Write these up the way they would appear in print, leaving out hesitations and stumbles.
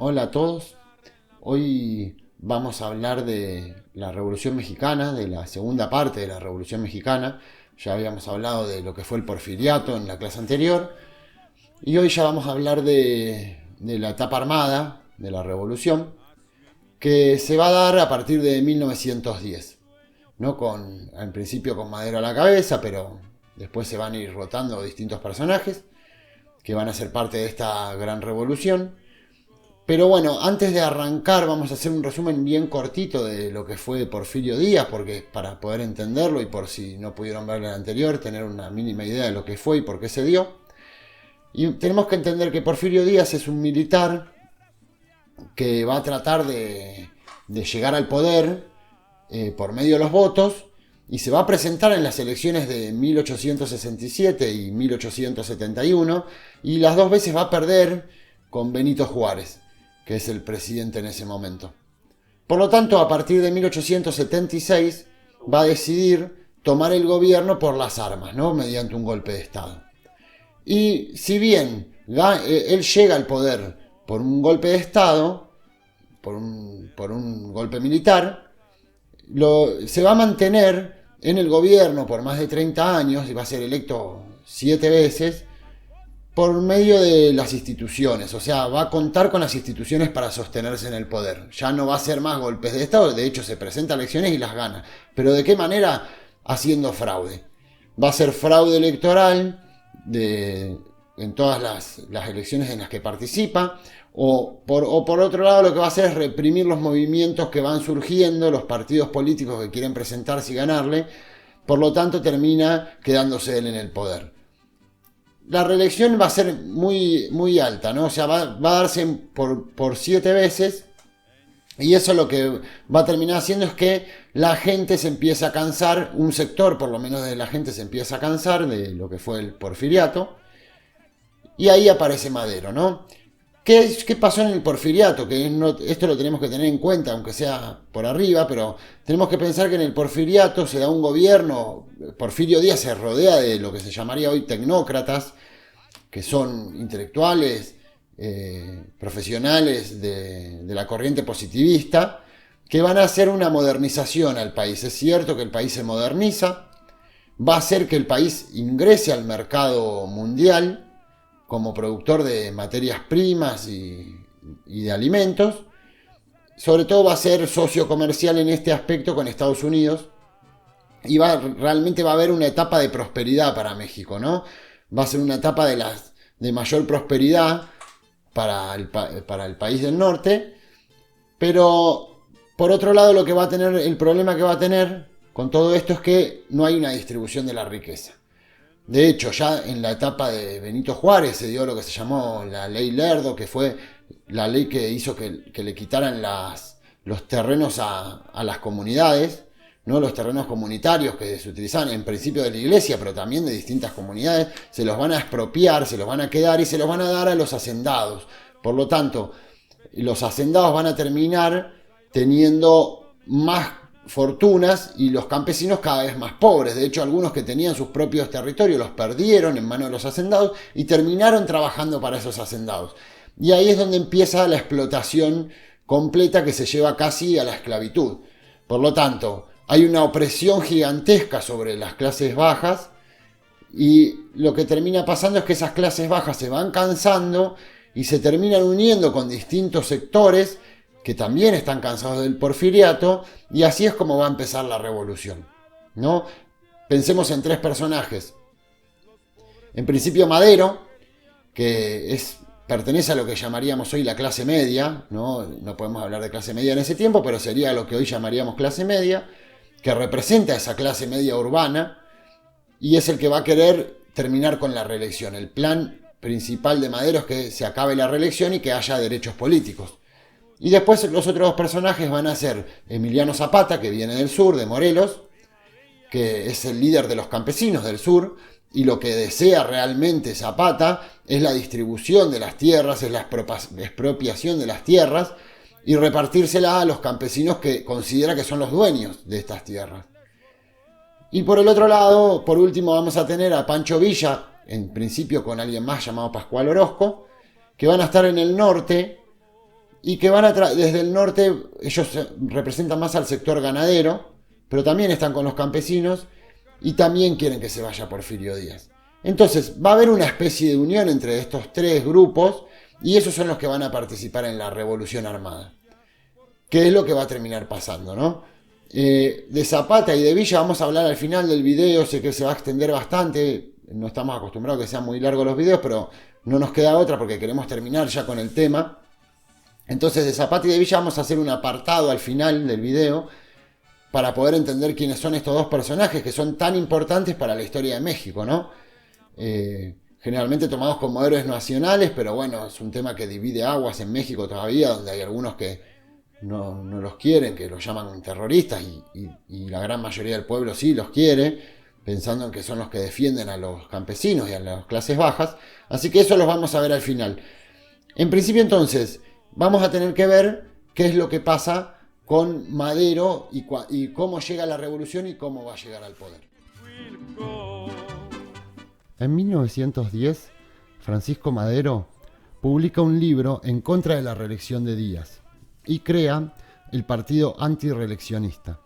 Hola a todos. Hoy vamos a hablar de la Revolución Mexicana, de la segunda parte de la Revolución Mexicana. Ya habíamos hablado de lo que fue el Porfiriato en la clase anterior. Y hoy ya vamos a hablar de la etapa armada de la Revolución, que se va a dar a partir de 1910. No con, en principio con Madero a la cabeza, pero después se van a ir rotando distintos personajes que van a ser parte de esta gran revolución. Pero bueno, antes de arrancar vamos a hacer un resumen bien cortito de lo que fue Porfirio Díaz, porque para poder entenderlo y por si no pudieron ver el anterior, tener una mínima idea de lo que fue y por qué se dio. Y tenemos que entender que Porfirio Díaz es un militar que va a tratar de llegar al poder por medio de los votos y se va a presentar en las elecciones de 1867 y 1871 y las dos veces va a perder con Benito Juárez, que es el presidente en ese momento. Por lo tanto, a partir de 1876 va a decidir tomar el gobierno por las armas, ¿no? Mediante un golpe de Estado. Y si bien él llega al poder por un golpe de Estado, por un golpe militar, se va a mantener en el gobierno por más de 30 años y va a ser electo 7 veces por medio de las instituciones, o sea, va a contar con las instituciones para sostenerse en el poder. Ya no va a ser más golpes de Estado, de hecho se presenta a elecciones y las gana. ¿Pero de qué manera? Haciendo fraude. Va a ser fraude electoral en todas las elecciones en las que participa, o por otro lado lo que va a hacer es reprimir los movimientos que van surgiendo, los partidos políticos que quieren presentarse y ganarle, por lo tanto termina quedándose él en el poder. La reelección va a ser muy, muy alta, ¿no? O sea, va a darse por 7 veces. Y eso lo que va a terminar haciendo es que la gente se empieza a cansar, un sector por lo menos de la gente se empieza a cansar de lo que fue el porfiriato. Y ahí aparece Madero, ¿no? ¿Qué pasó en el porfiriato? Esto lo tenemos que tener en cuenta, aunque sea por arriba, pero tenemos que pensar que en el porfiriato se da un gobierno. Porfirio Díaz se rodea de lo que se llamaría hoy tecnócratas, que son intelectuales, profesionales de la corriente positivista, que van a hacer una modernización al país. Es cierto que el país se moderniza, va a hacer que el país ingrese al mercado mundial como productor de materias primas y de alimentos. Sobre todo va a ser socio comercial en este aspecto con Estados Unidos y realmente va a haber una etapa de prosperidad para México, ¿no? Va a ser una etapa de mayor prosperidad para el país del norte, pero por otro lado lo que va a tener, el problema que va a tener con todo esto es que no hay una distribución de la riqueza. De hecho, ya en la etapa de Benito Juárez se dio lo que se llamó la ley Lerdo, que fue la ley que hizo que le quitaran los terrenos a las comunidades, ¿no? Los terrenos comunitarios que se utilizaban en principio de la iglesia, pero también de distintas comunidades, se los van a expropiar, se los van a quedar y se los van a dar a los hacendados. Por lo tanto, los hacendados van a terminar teniendo más fortunas y los campesinos cada vez más pobres. De hecho, algunos que tenían sus propios territorios los perdieron en manos de los hacendados y terminaron trabajando para esos hacendados. Y ahí es donde empieza la explotación completa que se lleva casi a la esclavitud. Por lo tanto, hay una opresión gigantesca sobre las clases bajas y lo que termina pasando es que esas clases bajas se van cansando y se terminan uniendo con distintos sectores que también están cansados del porfiriato, y así es como va a empezar la revolución, ¿no? Pensemos en 3 personajes. En principio Madero, que pertenece a lo que llamaríamos hoy la clase media, no podemos hablar de clase media en ese tiempo, pero sería lo que hoy llamaríamos clase media, que representa esa clase media urbana, y es el que va a querer terminar con la reelección. El plan principal de Madero es que se acabe la reelección y que haya derechos políticos. Y después los otros 2 personajes van a ser Emiliano Zapata, que viene del sur, de Morelos, que es el líder de los campesinos del sur, y lo que desea realmente Zapata es la distribución de las tierras, es la expropiación de las tierras, y repartírsela a los campesinos que considera que son los dueños de estas tierras. Y por el otro lado, por último, vamos a tener a Pancho Villa, en principio con alguien más llamado Pascual Orozco, que van a estar en el norte, y que desde el norte, ellos representan más al sector ganadero, pero también están con los campesinos y también quieren que se vaya Porfirio Díaz. Entonces va a haber una especie de unión entre estos tres grupos y esos son los que van a participar en la revolución armada. ¿Qué es lo que va a terminar pasando, no? De Zapata y de Villa vamos a hablar al final del video, sé que se va a extender bastante, no estamos acostumbrados a que sean muy largos los videos, pero no nos queda otra porque queremos terminar ya con el tema. Entonces de Zapata y de Villa vamos a hacer un apartado al final del video para poder entender quiénes son estos dos personajes que son tan importantes para la historia de México, ¿no? Generalmente tomados como héroes nacionales, pero bueno, es un tema que divide aguas en México todavía, donde hay algunos que no los quieren, que los llaman terroristas y la gran mayoría del pueblo sí los quiere, pensando en que son los que defienden a los campesinos y a las clases bajas. Así que eso los vamos a ver al final. En principio entonces vamos a tener que ver qué es lo que pasa con Madero y cómo llega la revolución y cómo va a llegar al poder. En 1910, Francisco Madero publica un libro en contra de la reelección de Díaz y crea el Partido Antireeleccionista.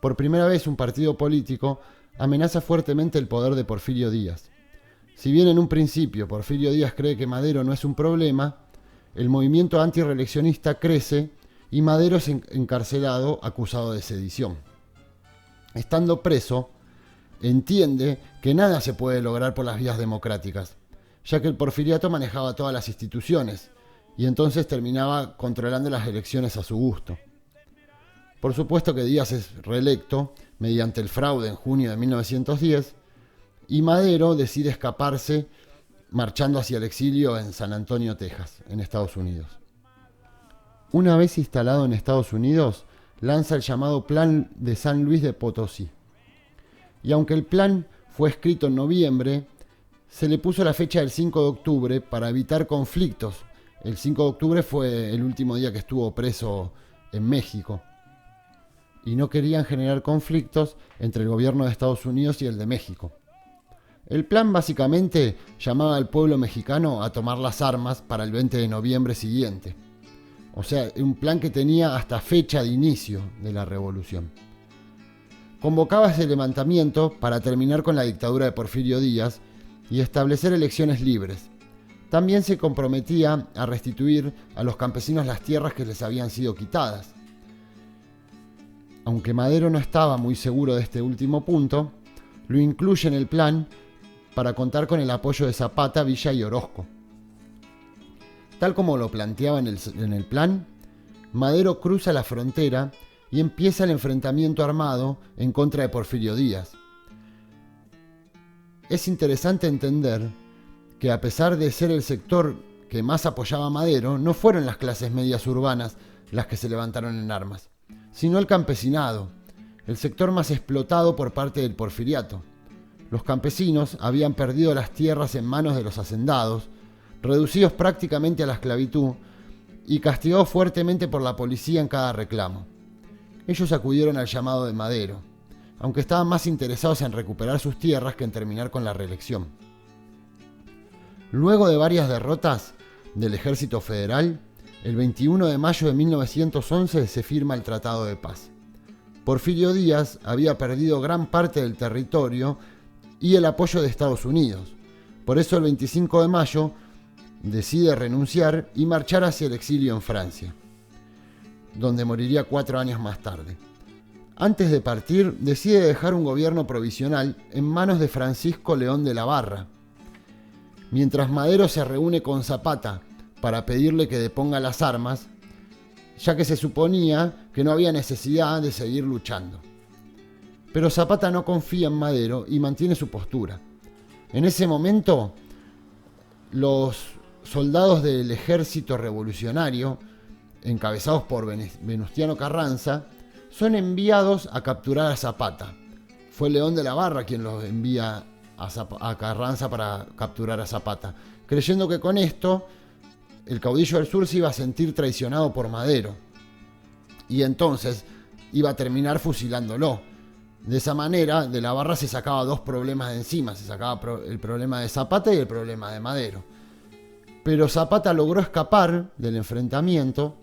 Por primera vez un partido político amenaza fuertemente el poder de Porfirio Díaz. Si bien en un principio Porfirio Díaz cree que Madero no es un problema, el movimiento antireeleccionista crece y Madero es encarcelado acusado de sedición. Estando preso, entiende que nada se puede lograr por las vías democráticas, ya que el porfiriato manejaba todas las instituciones y entonces terminaba controlando las elecciones a su gusto. Por supuesto que Díaz es reelecto mediante el fraude en junio de 1910 y Madero decide escaparse marchando hacia el exilio en San Antonio, Texas, en Estados Unidos. Una vez instalado en Estados Unidos, lanza el llamado Plan de San Luis de Potosí. Y aunque el plan fue escrito en noviembre, se le puso la fecha del 5 de octubre para evitar conflictos. El 5 de octubre fue el último día que estuvo preso en México. Y no querían generar conflictos entre el gobierno de Estados Unidos y el de México. El plan básicamente llamaba al pueblo mexicano a tomar las armas para el 20 de noviembre siguiente. O sea, un plan que tenía hasta fecha de inicio de la revolución. Convocaba ese levantamiento para terminar con la dictadura de Porfirio Díaz y establecer elecciones libres. También se comprometía a restituir a los campesinos las tierras que les habían sido quitadas. Aunque Madero no estaba muy seguro de este último punto, lo incluye en el plan para contar con el apoyo de Zapata, Villa y Orozco. Tal como lo planteaba en el plan, Madero cruza la frontera y empieza el enfrentamiento armado en contra de Porfirio Díaz. Es interesante entender que a pesar de ser el sector que más apoyaba a Madero, no fueron las clases medias urbanas las que se levantaron en armas, sino el campesinado, el sector más explotado por parte del porfiriato. Los campesinos habían perdido las tierras en manos de los hacendados, reducidos prácticamente a la esclavitud y castigados fuertemente por la policía en cada reclamo. Ellos acudieron al llamado de Madero, aunque estaban más interesados en recuperar sus tierras que en terminar con la reelección. Luego de varias derrotas del ejército federal, el 21 de mayo de 1911 se firma el Tratado de Paz. Porfirio Díaz había perdido gran parte del territorio y el apoyo de Estados Unidos. Por eso el 25 de mayo decide renunciar y marchar hacia el exilio en Francia, donde moriría 4 años más tarde. Antes de partir, decide dejar un gobierno provisional en manos de Francisco León de la Barra. Mientras Madero se reúne con Zapata para pedirle que deponga las armas, ya que se suponía que no había necesidad de seguir luchando. Pero Zapata no confía en Madero y mantiene su postura. En ese momento, los soldados del ejército revolucionario, encabezados por Venustiano Carranza, son enviados a capturar a Zapata. Fue León de la Barra quien los envía a Carranza para capturar a Zapata, creyendo que con esto el caudillo del sur se iba a sentir traicionado por Madero y entonces iba a terminar fusilándolo. De esa manera, de la Barra se sacaba 2 problemas de encima, se sacaba el problema de Zapata y el problema de Madero. Pero Zapata logró escapar del enfrentamiento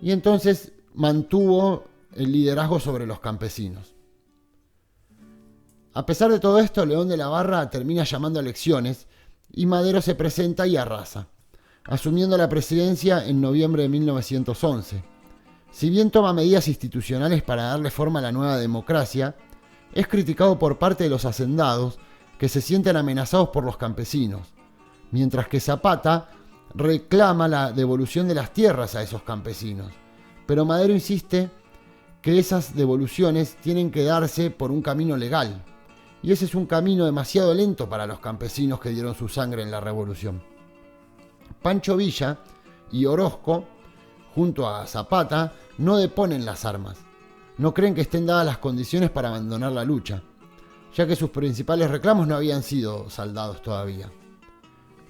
y entonces mantuvo el liderazgo sobre los campesinos. A pesar de todo esto, León de la Barra termina llamando a elecciones y Madero se presenta y arrasa, asumiendo la presidencia en noviembre de 1911. Si bien toma medidas institucionales para darle forma a la nueva democracia, es criticado por parte de los hacendados que se sienten amenazados por los campesinos, mientras que Zapata reclama la devolución de las tierras a esos campesinos. Pero Madero insiste que esas devoluciones tienen que darse por un camino legal, y ese es un camino demasiado lento para los campesinos que dieron su sangre en la revolución. Pancho Villa y Orozco, junto a Zapata, no deponen las armas. No creen que estén dadas las condiciones para abandonar la lucha, ya que sus principales reclamos no habían sido saldados todavía.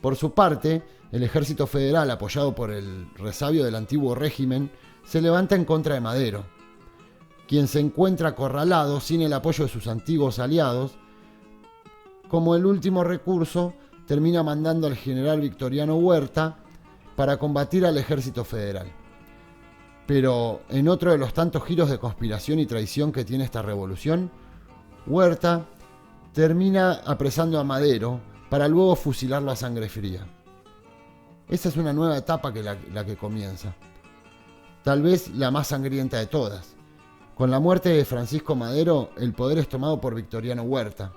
Por su parte, el ejército federal, apoyado por el resabio del antiguo régimen, se levanta en contra de Madero, quien se encuentra acorralado sin el apoyo de sus antiguos aliados. Como el último recurso, termina mandando al general Victoriano Huerta para combatir al ejército federal. Pero en otro de los tantos giros de conspiración y traición que tiene esta revolución, Huerta termina apresando a Madero para luego fusilarlo a sangre fría. Esa es una nueva etapa la que comienza, tal vez la más sangrienta de todas. Con la muerte de Francisco Madero, el poder es tomado por Victoriano Huerta,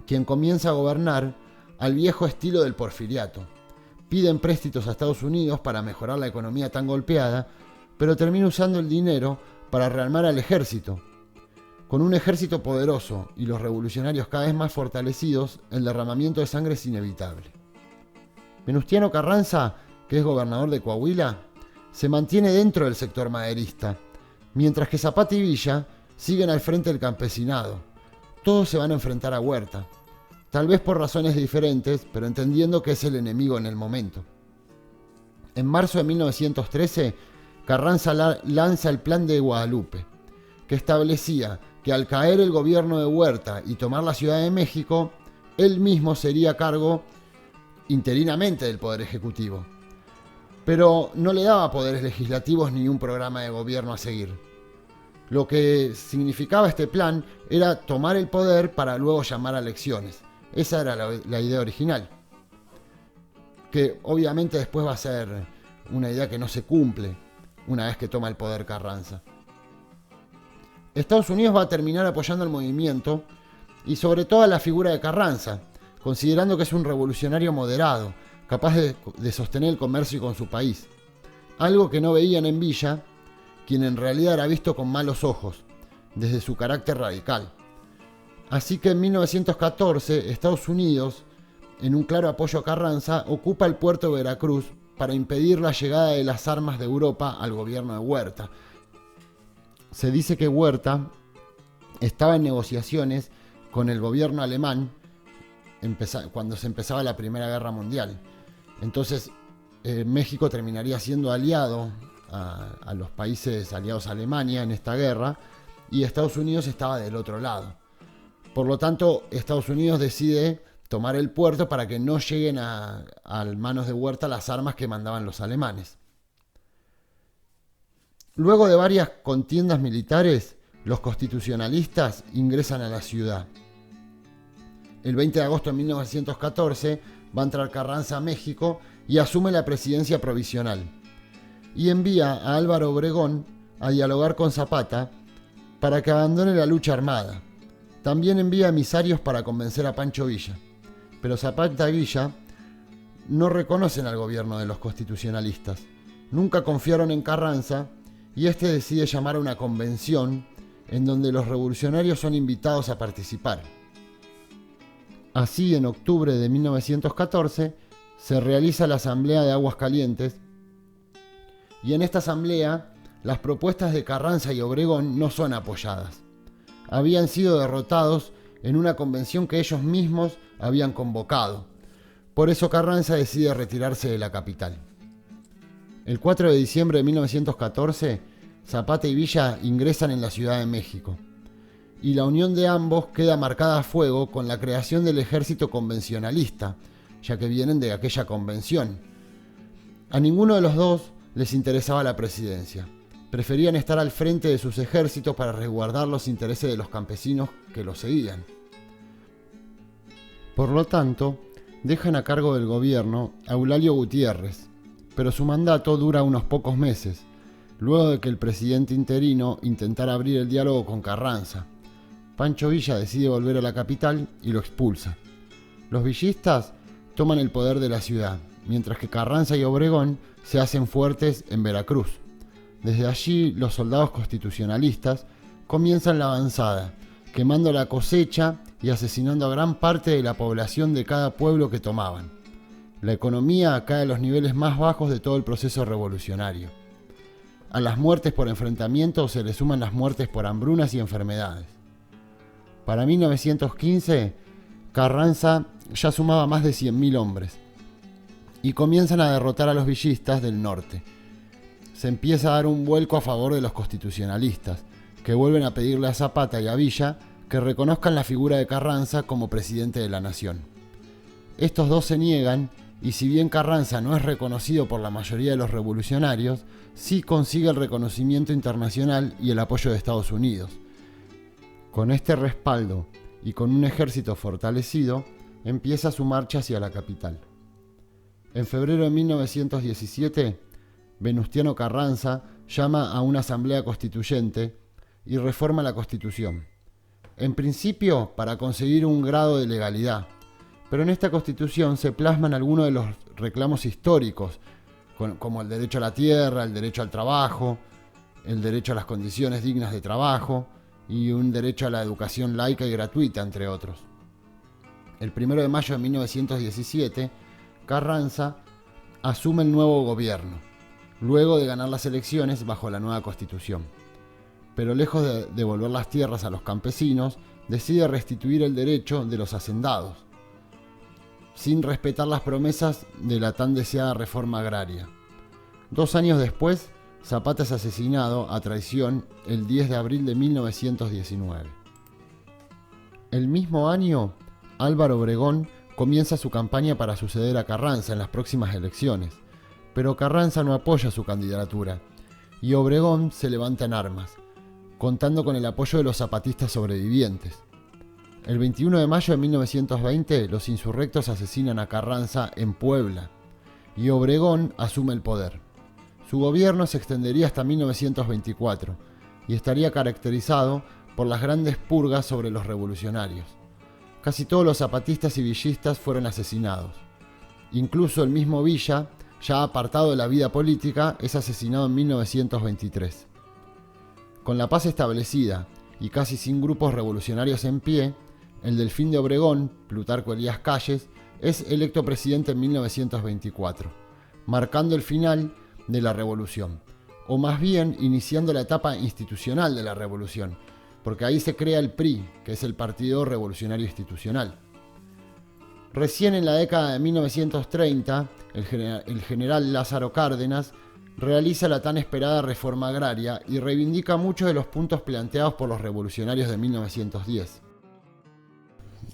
quien comienza a gobernar al viejo estilo del porfiriato. Pide empréstitos a Estados Unidos para mejorar la economía tan golpeada, pero termina usando el dinero para rearmar al ejército. Con un ejército poderoso y los revolucionarios cada vez más fortalecidos, el derramamiento de sangre es inevitable. Venustiano Carranza, que es gobernador de Coahuila, se mantiene dentro del sector maderista, mientras que Zapata y Villa siguen al frente del campesinado. Todos se van a enfrentar a Huerta, tal vez por razones diferentes, pero entendiendo que es el enemigo en el momento. En marzo de 1913, Carranza lanza el Plan de Guadalupe, que establecía que al caer el gobierno de Huerta y tomar la Ciudad de México, él mismo sería cargo interinamente del Poder Ejecutivo. Pero no le daba poderes legislativos ni un programa de gobierno a seguir. Lo que significaba este plan era tomar el poder para luego llamar a elecciones. Esa era la idea original, que obviamente después va a ser una idea que no se cumple una vez que toma el poder Carranza. Estados Unidos va a terminar apoyando el movimiento y sobre todo a la figura de Carranza, considerando que es un revolucionario moderado, capaz de sostener el comercio con su país, algo que no veían en Villa, quien en realidad era visto con malos ojos, desde su carácter radical. Así que en 1914, Estados Unidos, en un claro apoyo a Carranza, ocupa el puerto de Veracruz para impedir la llegada de las armas de Europa al gobierno de Huerta. Se dice que Huerta estaba en negociaciones con el gobierno alemán cuando se empezaba la Primera Guerra Mundial. Entonces, México terminaría siendo aliado a los países aliados a Alemania en esta guerra, y Estados Unidos estaba del otro lado. Por lo tanto, Estados Unidos decide tomar el puerto para que no lleguen a manos de Huerta las armas que mandaban los alemanes. Luego de varias contiendas militares, los constitucionalistas ingresan a la ciudad. El 20 de agosto de 1914 va a entrar Carranza a México y asume la presidencia provisional. Y envía a Álvaro Obregón a dialogar con Zapata para que abandone la lucha armada. También envía emisarios para convencer a Pancho Villa. Pero Zapata y Villa no reconocen al gobierno de los constitucionalistas. Nunca confiaron en Carranza y este decide llamar a una convención en donde los revolucionarios son invitados a participar. Así, en octubre de 1914, se realiza la Asamblea de Aguascalientes, y en esta asamblea las propuestas de Carranza y Obregón no son apoyadas. Habían sido derrotados en una convención que ellos mismos habían convocado. Por eso Carranza decide retirarse de la capital. El 4 de diciembre de 1914, Zapata y Villa ingresan en la Ciudad de México, y la unión de ambos queda marcada a fuego con la creación del ejército convencionalista, ya que vienen de aquella convención. A ninguno de los dos les interesaba la presidencia. Preferían estar al frente de sus ejércitos para resguardar los intereses de los campesinos que los seguían. Por lo tanto, dejan a cargo del gobierno a Eulalio Gutiérrez, pero su mandato dura unos pocos meses, luego de que el presidente interino intentara abrir el diálogo con Carranza. Pancho Villa decide volver a la capital y lo expulsa. Los villistas toman el poder de la ciudad, mientras que Carranza y Obregón se hacen fuertes en Veracruz. Desde allí, los soldados constitucionalistas comienzan la avanzada, quemando la cosecha y asesinando a gran parte de la población de cada pueblo que tomaban. La economía cae a los niveles más bajos de todo el proceso revolucionario. A las muertes por enfrentamiento se le suman las muertes por hambrunas y enfermedades. Para 1915, Carranza ya sumaba más de 100.000 hombres y comienzan a derrotar a los villistas del norte. Se empieza a dar un vuelco a favor de los constitucionalistas, que vuelven a pedirle a Zapata y a Villa que reconozcan la figura de Carranza como presidente de la nación. Estos dos se niegan, y si bien Carranza no es reconocido por la mayoría de los revolucionarios, sí consigue el reconocimiento internacional y el apoyo de Estados Unidos. Con este respaldo y con un ejército fortalecido, empieza su marcha hacia la capital. En febrero de 1917, Venustiano Carranza llama a una asamblea constituyente y reforma la Constitución. En principio, para conseguir un grado de legalidad, pero en esta Constitución se plasman algunos de los reclamos históricos, como el derecho a la tierra, el derecho al trabajo, el derecho a las condiciones dignas de trabajo y un derecho a la educación laica y gratuita, entre otros. El 1 de mayo de 1917, Carranza asume el nuevo gobierno, luego de ganar las elecciones bajo la nueva Constitución. Pero lejos de devolver las tierras a los campesinos, decide restituir el derecho de los hacendados, sin respetar las promesas de la tan deseada reforma agraria. 2 años después, Zapata es asesinado a traición el 10 de abril de 1919. El mismo año, Álvaro Obregón comienza su campaña para suceder a Carranza en las próximas elecciones, pero Carranza no apoya su candidatura, y Obregón se levanta en armas, contando con el apoyo de los zapatistas sobrevivientes. El 21 de mayo de 1920, los insurrectos asesinan a Carranza en Puebla, y Obregón asume el poder. Su gobierno se extendería hasta 1924, y estaría caracterizado por las grandes purgas sobre los revolucionarios. Casi todos los zapatistas y villistas fueron asesinados. Incluso el mismo Villa, ya apartado de la vida política, es asesinado en 1923. Con la paz establecida y casi sin grupos revolucionarios en pie, el Delfín de Obregón, Plutarco Elías Calles, es electo presidente en 1924, marcando el final de la revolución, o más bien iniciando la etapa institucional de la revolución, porque ahí se crea el PRI, que es el Partido Revolucionario Institucional. Recién en la década de 1930, el general Lázaro Cárdenas realiza la tan esperada reforma agraria y reivindica muchos de los puntos planteados por los revolucionarios de 1910.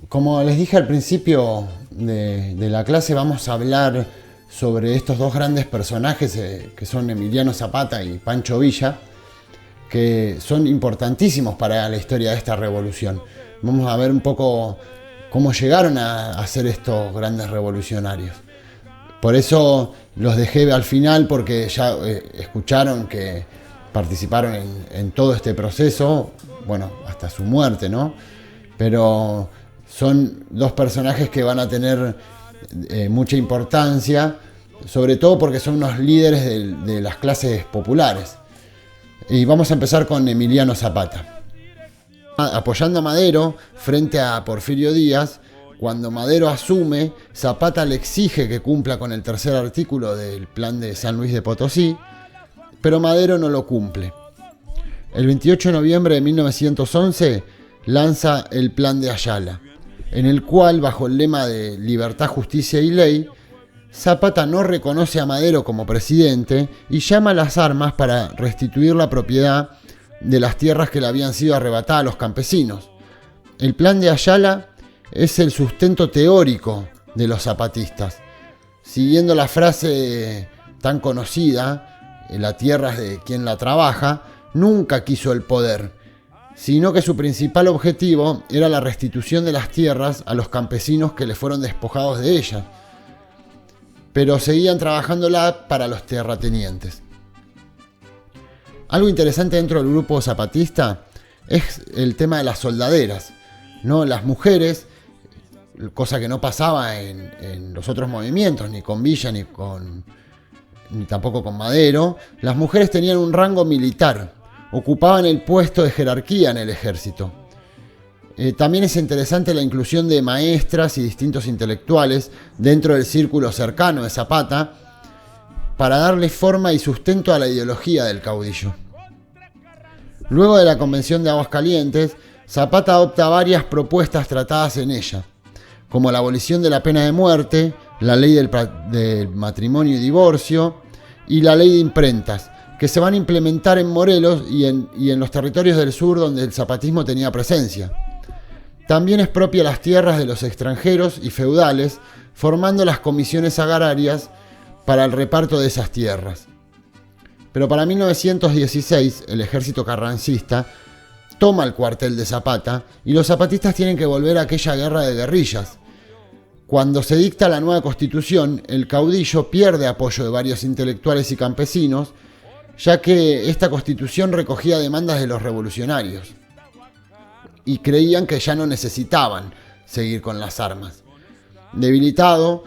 Como les dije al principio de la clase, vamos a hablar sobre estos dos grandes personajes que son Emiliano Zapata y Pancho Villa, que son importantísimos para la historia de esta revolución. Vamos a ver un poco cómo llegaron a ser estos grandes revolucionarios. Por eso los dejé al final, porque ya escucharon que participaron en todo este proceso, bueno, hasta su muerte, ¿no? Pero son dos personajes que van a tener mucha importancia, sobre todo porque son unos líderes de las clases populares. Y vamos a empezar con Emiliano Zapata. Apoyando a Madero frente a Porfirio Díaz, cuando Madero asume, Zapata le exige que cumpla con el tercer artículo del Plan de San Luis de Potosí, pero Madero no lo cumple. El 28 de noviembre de 1911 lanza el Plan de Ayala, en el cual, bajo el lema de libertad, justicia y ley, Zapata no reconoce a Madero como presidente y llama a las armas para restituir la propiedad de las tierras que le habían sido arrebatadas a los campesinos. El Plan de Ayala es el sustento teórico de los zapatistas, siguiendo la frase tan conocida la tierra es de quien la trabaja, nunca quiso el poder, sino que su principal objetivo era la restitución de las tierras a los campesinos que le fueron despojados de ellas, pero seguían trabajándola para los terratenientes. Algo interesante dentro del grupo zapatista es el tema de las soldaderas, ¿no? Las mujeres, cosa que no pasaba en los otros movimientos, ni con Villa ni tampoco con Madero, las mujeres tenían un rango militar, ocupaban el puesto de jerarquía en el ejército. También es interesante la inclusión de maestras y distintos intelectuales dentro del círculo cercano de Zapata para darle forma y sustento a la ideología del caudillo. Luego de la Convención de Aguascalientes, Zapata adopta varias propuestas tratadas en ella, como la abolición de la pena de muerte, la ley del matrimonio y divorcio y la ley de imprentas, que se van a implementar en Morelos y en los territorios del sur donde el zapatismo tenía presencia. También expropia las tierras de los extranjeros y feudales, formando las comisiones agrarias para el reparto de esas tierras. Pero para 1916, el ejército carrancista toma el cuartel de Zapata y los zapatistas tienen que volver a aquella guerra de guerrillas. Cuando se dicta la nueva constitución, el caudillo pierde apoyo de varios intelectuales y campesinos, ya que esta constitución recogía demandas de los revolucionarios y creían que ya no necesitaban seguir con las armas. Debilitado,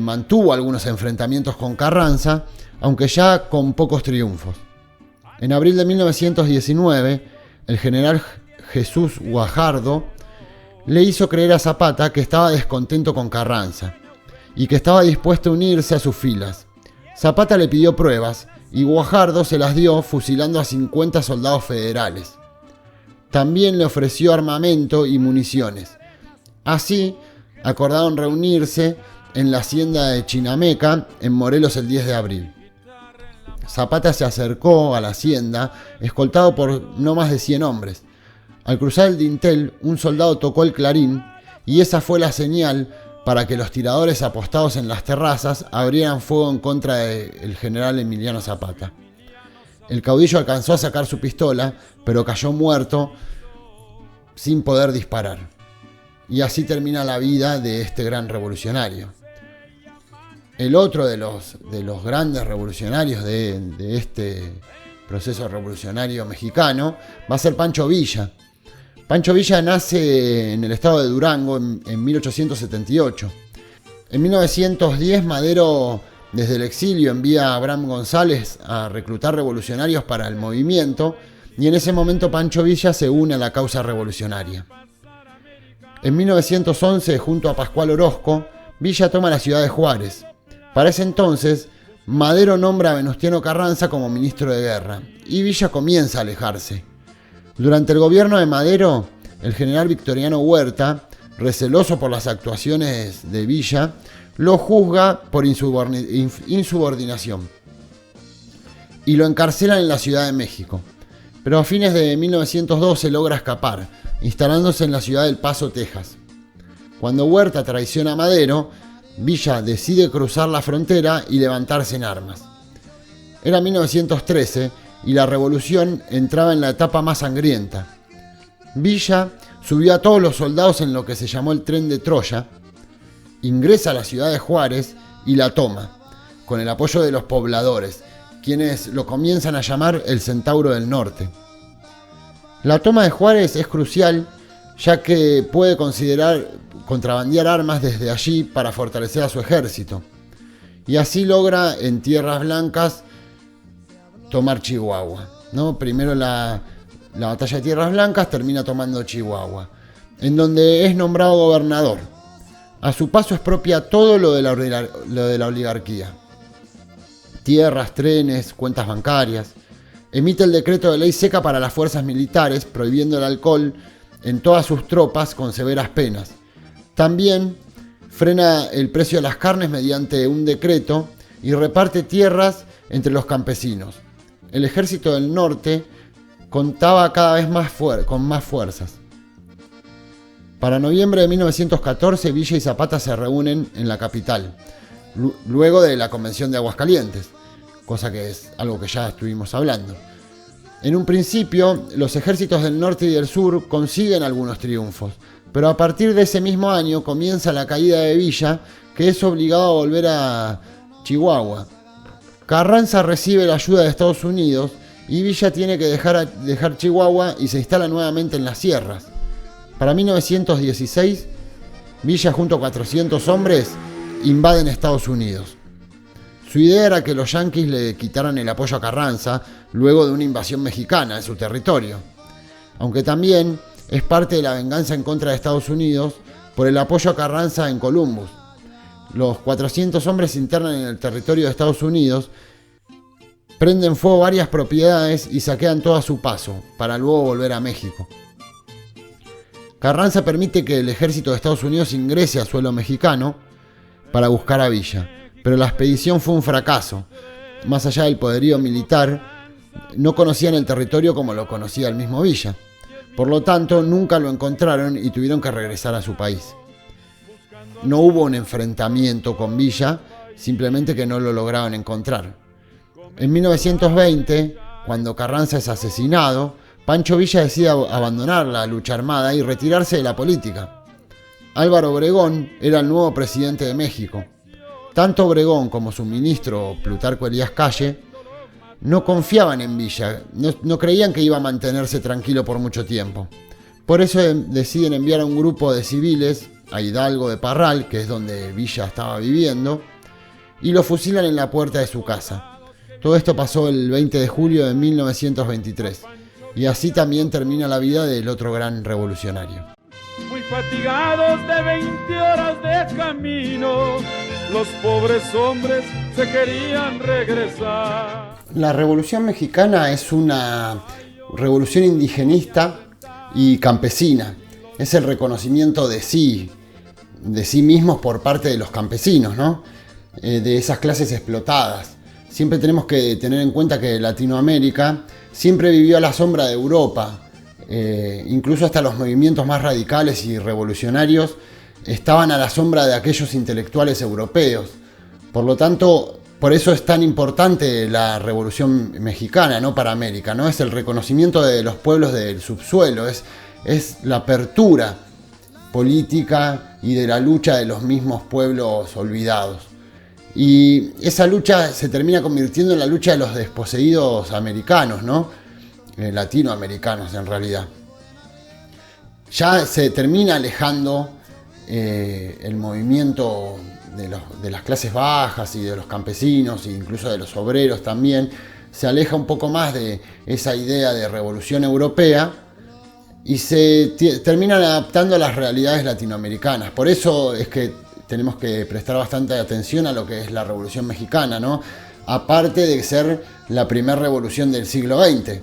mantuvo algunos enfrentamientos con Carranza, aunque ya con pocos triunfos. En abril de 1919, el general Jesús Guajardo le hizo creer a Zapata que estaba descontento con Carranza y que estaba dispuesto a unirse a sus filas. Zapata le pidió pruebas y Guajardo se las dio fusilando a 50 soldados federales. También le ofreció armamento y municiones. Así, acordaron reunirse en la hacienda de Chinameca, en Morelos, el 10 de abril. Zapata se acercó a la hacienda, escoltado por no más de 100 hombres. Al cruzar el dintel, un soldado tocó el clarín, y esa fue la señal para que los tiradores apostados en las terrazas abrieran fuego en contra del general Emiliano Zapata. El caudillo alcanzó a sacar su pistola, pero cayó muerto sin poder disparar. Y así termina la vida de este gran revolucionario. El otro de los grandes revolucionarios de este proceso revolucionario mexicano va a ser Pancho Villa. Pancho Villa nace en el estado de Durango en 1878. En 1910 Madero, desde el exilio, envía a Abraham González a reclutar revolucionarios para el movimiento, y en ese momento Pancho Villa se une a la causa revolucionaria. En 1911, junto a Pascual Orozco, Villa toma la ciudad de Juárez. Para ese entonces, Madero nombra a Venustiano Carranza como ministro de guerra, y Villa comienza a alejarse. Durante el gobierno de Madero, el general Victoriano Huerta, receloso por las actuaciones de Villa, lo juzga por insubordinación y lo encarcelan en la Ciudad de México. Pero a fines de 1912 logra escapar, instalándose en la ciudad del Paso, Texas. Cuando Huerta traiciona a Madero, Villa decide cruzar la frontera y levantarse en armas. Era 1913 y la revolución entraba en la etapa más sangrienta. Villa subió a todos los soldados en lo que se llamó el tren de Troya, ingresa a la ciudad de Juárez y la toma, con el apoyo de los pobladores, quienes lo comienzan a llamar el Centauro del Norte. La toma de Juárez es crucial, ya que puede considerar contrabandear armas desde allí para fortalecer a su ejército, y así logra en tierras blancas tomar Chihuahua, ¿no? Primero la batalla de Tierras Blancas, termina tomando Chihuahua, en donde es nombrado gobernador. A su paso expropia todo lo de la oligarquía: tierras, trenes, cuentas bancarias. Emite el decreto de ley seca para las fuerzas militares, prohibiendo el alcohol en todas sus tropas con severas penas. También frena el precio de las carnes mediante un decreto y reparte tierras entre los campesinos. El ejército del norte contaba cada vez con más fuerzas. Para noviembre de 1914, Villa y Zapata se reúnen en la capital, luego de la Convención de Aguascalientes, cosa que es algo que ya estuvimos hablando. En un principio, los ejércitos del norte y del sur consiguen algunos triunfos, pero a partir de ese mismo año comienza la caída de Villa, que es obligado a volver a Chihuahua. Carranza recibe la ayuda de Estados Unidos y Villa tiene que dejar Chihuahua y se instala nuevamente en las sierras. Para 1916, Villa junto a 400 hombres invaden Estados Unidos. Su idea era que los yanquis le quitaran el apoyo a Carranza luego de una invasión mexicana en su territorio, aunque también es parte de la venganza en contra de Estados Unidos por el apoyo a Carranza en Columbus. Los 400 hombres se internan en el territorio de Estados Unidos, prenden fuego varias propiedades y saquean todo a su paso, para luego volver a México. Carranza permite que el ejército de Estados Unidos ingrese a suelo mexicano para buscar a Villa, pero la expedición fue un fracaso. Más allá del poderío militar, no conocían el territorio como lo conocía el mismo Villa. Por lo tanto, nunca lo encontraron y tuvieron que regresar a su país. No hubo un enfrentamiento con Villa, simplemente que no lo lograron encontrar. En 1920, cuando Carranza es asesinado, Pancho Villa decide abandonar la lucha armada y retirarse de la política. Álvaro Obregón era el nuevo presidente de México. Tanto Obregón como su ministro Plutarco Elías Calle no confiaban en Villa, no creían que iba a mantenerse tranquilo por mucho tiempo. Por eso deciden enviar a un grupo de civiles a Hidalgo de Parral, que es donde Villa estaba viviendo, y lo fusilan en la puerta de su casa. Todo esto pasó el 20 de julio de 1923, y así también termina la vida del otro gran revolucionario. Muy fatigados de 20 horas de camino, los pobres hombres se querían regresar. La Revolución Mexicana es una revolución indigenista y campesina. Es el reconocimiento de sí mismos por parte de los campesinos, ¿no? De esas clases explotadas. Siempre tenemos que tener en cuenta que Latinoamérica siempre vivió a la sombra de Europa. Incluso hasta los movimientos más radicales y revolucionarios estaban a la sombra de aquellos intelectuales europeos. Por lo tanto, por eso es tan importante la Revolución Mexicana, ¿no? Para América, ¿no? Es el reconocimiento de los pueblos del subsuelo, es la apertura política y de la lucha de los mismos pueblos olvidados. Y esa lucha se termina convirtiendo en la lucha de los desposeídos americanos, ¿no? Latinoamericanos en realidad. Ya se termina alejando el movimiento de las clases bajas y de los campesinos e incluso de los obreros también. Se aleja un poco más de esa idea de revolución europea y se terminan adaptando a las realidades latinoamericanas. Por eso es que tenemos que prestar bastante atención a lo que es la Revolución Mexicana, ¿no? Aparte de ser la primera revolución del siglo XX.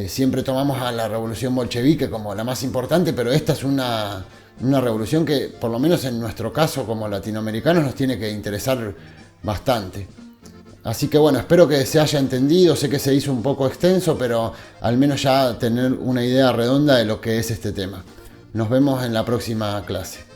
Siempre tomamos a la revolución bolchevique como la más importante, pero esta es una revolución que, por lo menos en nuestro caso como latinoamericanos, nos tiene que interesar bastante. Así que bueno, espero que se haya entendido. Sé que se hizo un poco extenso, pero al menos ya tener una idea redonda de lo que es este tema. Nos vemos en la próxima clase.